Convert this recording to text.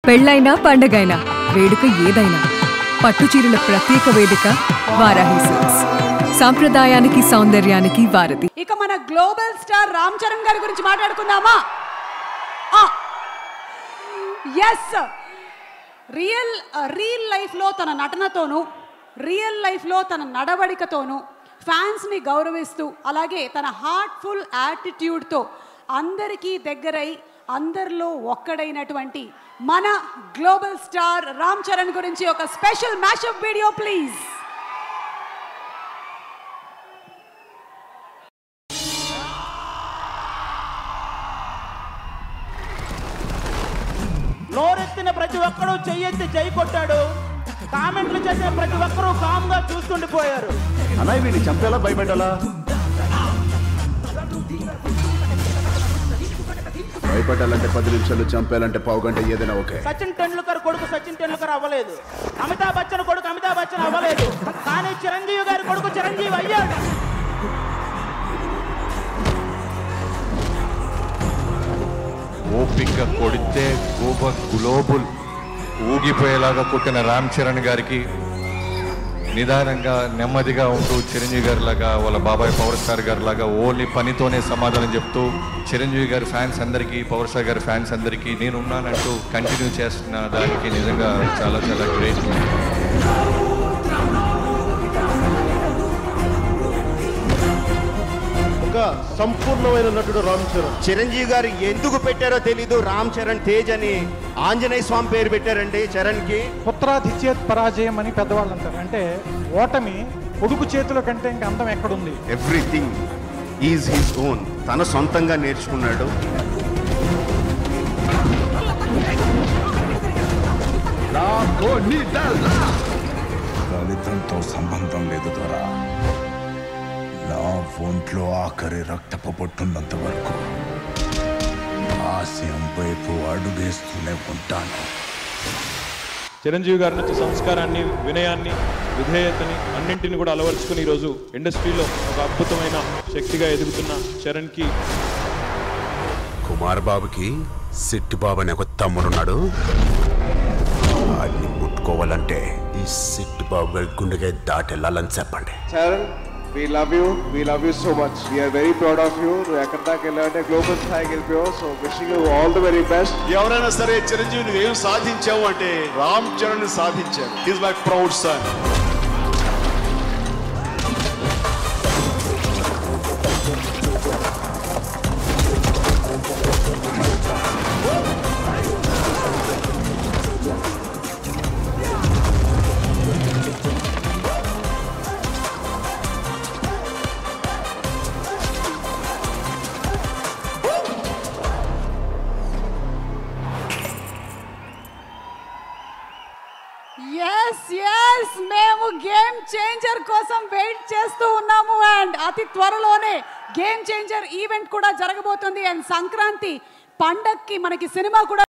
పెళ్ళైనా పండగైనా వేడుక ఏదైనా పట్టుచీరల ప్రత్యేక వేదిక వారాహి సిల్క్స్. సాంప్రదాయానికి సౌందర్యానికి వారధి. ఇక మన గ్లోబల్ స్టార్ రామ్ చరణ్ గారి గురించి మాట్లాడుకుందామా? ఎస్, రియల్ లైఫ్లో తన నటనతోనూ రియల్ లైఫ్లో తన నడవడికతోనూ ఫ్యాన్స్ని గౌరవిస్తూ అలాగే తన హార్ట్ఫుల్ యాటిట్యూడ్తో అందరికీ దగ్గరై అందరిలో ఒక్కడైనటువంటి మన గ్లోబల్ స్టార్ రామ్ చరణ్ గురించి ఒక స్పెషల్ మ్యాషప్ వీడియో ప్లీజ్. నోరెత్తిన ప్రతి ఒక్కరూ చెయ్యెత్తి జై కొట్టాడు. కామెంట్లు చేసిన ప్రతి ఒక్కరూ కామ్గా చూస్తుండిపోయారు. అలా వీడిని చంపేలా భయపెట్టాలా? భయపెట్టాలంటే 10 నిమిషాలు, చంపేయాలంటే పావు గంట, ఏదైనా ఓకే. సచిన్ టెండూల్కర్ కొడుకు సచిన్ టెండూల్కర్ అవ్వలేదు, అమితాబ్ బచ్చన్ కొడుకు అమితాబ్ బచ్చన్ అవ్వలేదు, కానీ చిరంజీవి గారి కొడుకు చిరంజీవి అయ్యాడు. ఓపిక కొడితే గ్లోబల్ ఊగిపోయేలాగా కొట్టిన రామ్ చరణ్ గారికి నిదానంగా నెమ్మదిగా ఉంటూ చిరంజీవి గారి లాగా వాళ్ళ బాబాయ్ పవర్ స్టార్ గారి లాగా ఓన్లీ పనితోనే సమాధానం చెప్తూ చిరంజీవి గారి ఫ్యాన్స్ అందరికీ, పవర్ స్టార్ గారి ఫ్యాన్స్ అందరికీ నేనున్నానంటూ కంటిన్యూ చేస్తున్న దానికి నిజంగా చాలా చాలా గ్రేట్. ఒక సంపూర్ణమైన నటుడు రామ్ చరణ్. చిరంజీవి గారు ఎందుకు పెట్టారో తెలీదు, రామ్ చరణ్ తేజ్ అని ఆంజనేయ స్వామి పేరు పెట్టారండి చరణ్ కి. పుత్రాధిచేత్ పరాజయం అని పెద్దవాళ్ళు అంటారు. అంటే ఓటమి కొడుకు చేతుల కంటే ఇంకా అందం ఎక్కడుంది? ఎవ్రీథింగ్ ఈజ్ హిస్ ఓన్, తన సొంతంగా నేర్చుకున్నాడు. ఫలితంతో సంబంధం లేదు ద్వారా నా ఒంట్లో ఆఖరి రక్తపు పొట్టున్నంత వరకు ఆశయం వైపు అడుగేస్తూనే ఉంటాను. చిరంజీవి గారి నుంచి సంస్కారాన్ని, వినయాన్ని, విధేయతని అన్నింటిని కూడా అలవర్చుకుని ఈరోజు ఇండస్ట్రీలో ఒక అద్భుతమైన శక్తిగా ఎదుగుతున్న చరణ్కి, కుమార్ బాబుకి సిట్టి బాబు అనే ఒక తమ్ముడున్నాడు. వాడిని ముట్టుకోవాలంటే ఈ సిట్టి బాబు గారి గుండెగా దాటి వెళ్ళాలని చెప్పండి. We love you so much. We are very proud of you. ఎక్కడ దాకా వెళ్ళాలంటే గ్లోబల్ స్థాయికి వెళ్ళిపోయావు. So wishing you all the very best. ఎవరైనా సరే చిరంజీవి నువ్వు ఏం సాధించావు అంటే రామ్ చరణ్ సాధించావు. Is my proud son. Yes, మేము గేమ్ చేంజర్ కోసం వెయిట్ చేస్తూ ఉన్నాము. అండ్ అతి త్వరలోనే గేమ్ చేంజర్ ఈవెంట్ కూడా జరగబోతుంది. అండ్ సంక్రాంతి పండక్కి మనకి సినిమా కూడా